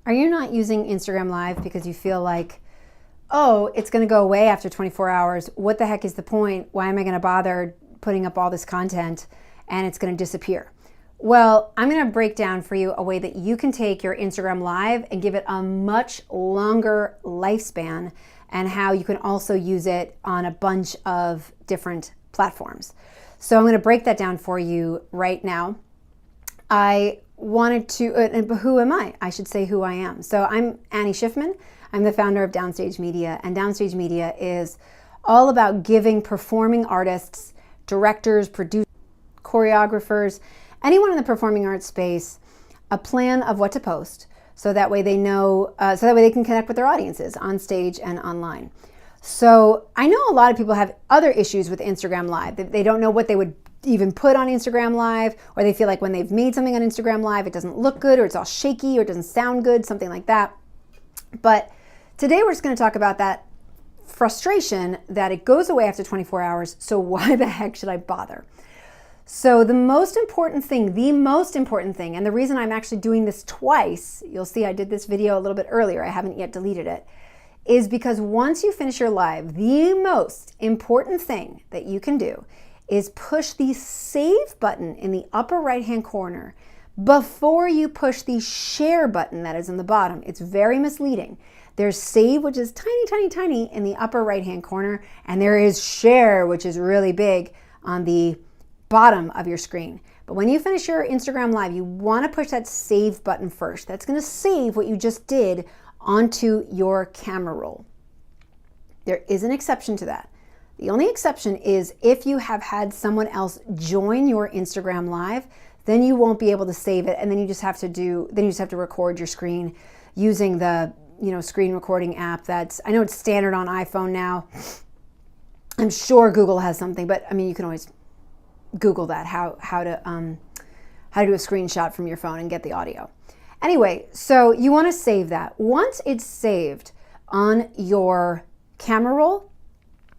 Are you not using Instagram Live because you feel like, oh, it's going to go away after 24 hours. What the heck is the point? Why am I going to bother putting up all this content and it's going to disappear? Well, I'm going to break down for you a way that you can take your Instagram Live and give it a much longer lifespan, and how you can also use it on a bunch of different platforms. So I'm going to break that down for you right now. I wanted to, who am I? I should say who I am. So I'm Annie Schiffman. I'm the founder of Downstage Media, and Downstage Media is all about giving performing artists, directors, producers, choreographers, anyone in the performing arts space, a plan of what to post, so that way they know, so that way they can connect with their audiences on stage and online. So I know a lot of people have other issues with Instagram Live. They don't know what they would even put on Instagram Live, or they feel like when they've made something on Instagram Live, it doesn't look good, or it's all shaky, or it doesn't sound good, something like that. But today we're just going to talk about that frustration that it goes away after 24 hours. So why the heck should I bother? So the most important thing, and the reason I'm actually doing this twice, you'll see I did this video a little bit earlier, I haven't yet deleted it, is because once you finish your live, the most important thing that you can do is push the save button in the upper right hand corner before you push the share button that is in the bottom. It's very misleading. There's save, which is tiny, tiny, tiny in the upper right hand corner, and there is share, which is really big on the bottom of your screen. But when you finish your Instagram Live, you want to push that save button first. That's going to save what you just did onto your camera roll. There is an exception to that. The only exception is if you have had someone else join your Instagram Live, then you won't be able to save it, and then you just have to record your screen using the screen recording app. I know it's standard on iPhone now. I'm sure Google has something, but I mean, you can always Google that, how to do a screenshot from your phone and get the audio. Anyway, so you want to save that. Once it's saved on your camera roll,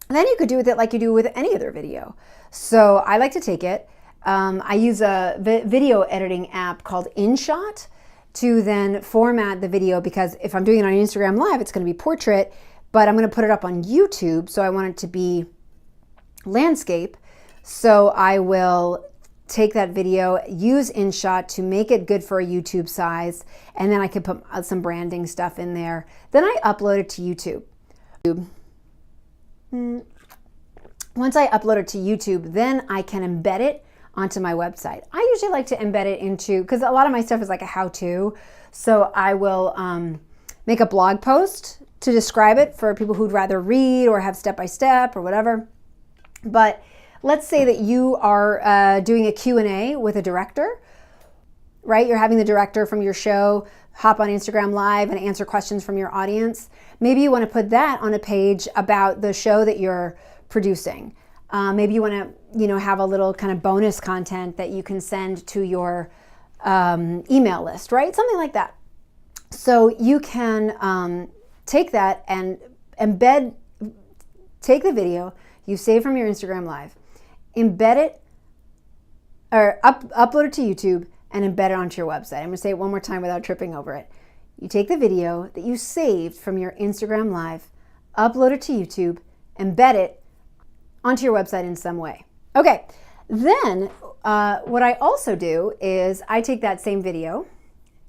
then you could do with it like you do with any other video. So I like to take it. I use a video editing app called InShot to then format the video, because if I'm doing it on Instagram Live, it's going to be portrait, but I'm going to put it up on YouTube, so I want it to be landscape. So I will take that video, use InShot to make it good for a YouTube size, and then I can put some branding stuff in there. Then I upload it to YouTube. Once I upload it to YouTube, then I can embed it onto my website. I usually like to embed it into, because a lot of my stuff is like a how-to, so I will make a blog post to describe it for people who'd rather read or have step-by-step or whatever. But let's say that you are doing a Q&A with a director, right? You're having the director from your show hop on Instagram Live and answer questions from your audience. Maybe you want to put that on a page about the show that you're producing. Maybe you want to, have a little kind of bonus content that you can send to your email list, right? Something like that. So you can take that and take the video you save from your Instagram Live, embed it, or upload it to YouTube and embed it onto your website. I'm going to say it one more time without tripping over it. You take the video that you saved from your Instagram Live, upload it to YouTube, embed it onto your website in some way. Okay, then what I also do is I take that same video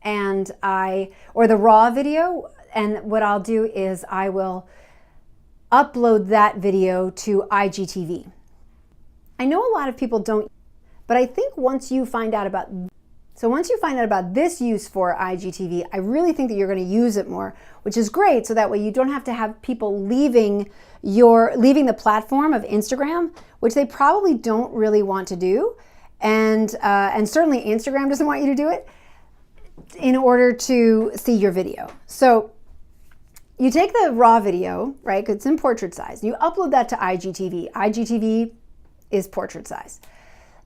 or the raw video, and what I'll do is I will upload that video to IGTV. I know a lot of people don't, but I think once you find out about this use for IGTV, I really think that you're going to use it more, which is great. So that way you don't have to have people leaving the platform of Instagram, which they probably don't really want to do, and certainly Instagram doesn't want you to do it, in order to see your video. So you take the raw video, right? Because it's in portrait size. You upload that to IGTV. IGTV is portrait size.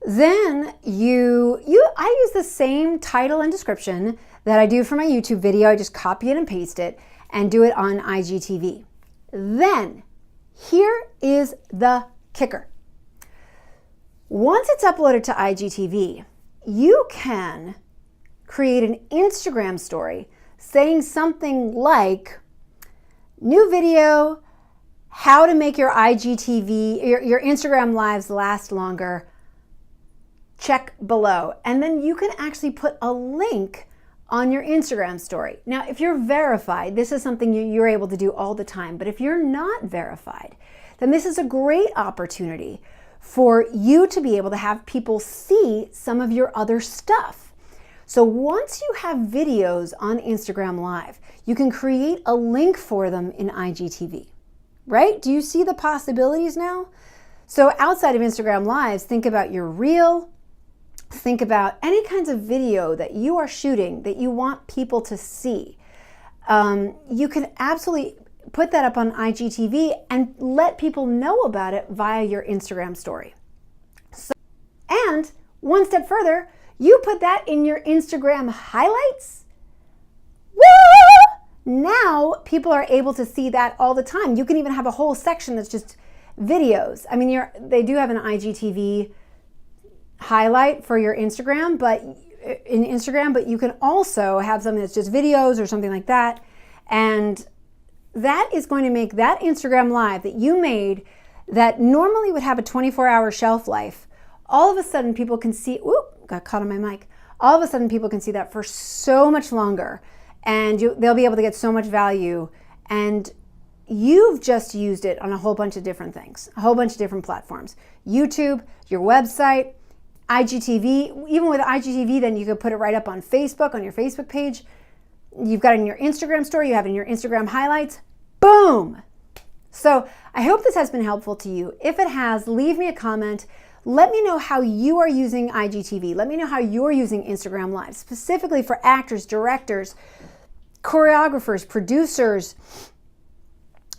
Then I use the same title and description that I do for my YouTube video. I just copy it and paste it and do it on IGTV. Then here is the kicker. Once it's uploaded to IGTV, you can create an Instagram story saying something like, new video, how to make your IGTV, your Instagram lives last longer, check below. And then you can actually put a link on your Instagram story. Now, if you're verified, this is something you're able to do all the time. But if you're not verified, then this is a great opportunity for you to be able to have people see some of your other stuff. So once you have videos on Instagram Live, you can create a link for them in IGTV, right? Do you see the possibilities now? So outside of Instagram Lives, think about your reel. Think about any kinds of video that you are shooting that you want people to see. You can absolutely put that up on IGTV and let people know about it via your Instagram story. And one step further, you put that in your Instagram highlights. Woo! Now people are able to see that all the time. You can even have a whole section that's just videos. I mean, they do have an IGTV highlight for your Instagram, but you can also have something that's just videos or something like that. And that is going to make that Instagram Live that you made that normally would have a 24-hour shelf life, all of a sudden people can see, oop, got caught on my mic. All of a sudden people can see that for so much longer, and they'll be able to get so much value. And you've just used it on a whole bunch of different things, a whole bunch of different platforms. YouTube, your website, IGTV. Even with IGTV, then you could put it right up on Facebook, on your Facebook page. You've got it in your Instagram story, you have it in your Instagram highlights. Boom! So I hope this has been helpful to you. If it has, leave me a comment. Let me know how you are using IGTV. Let me know how you're using Instagram Live, specifically for actors, directors, choreographers, producers,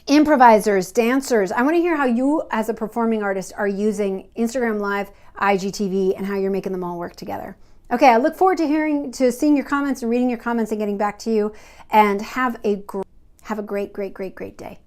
improvisers, dancers. I want to hear how you as a performing artist are using Instagram Live, IGTV, and how you're making them all work together. Okay, I look forward to seeing your comments and reading your comments and getting back to you. And have a great, great, great, great day.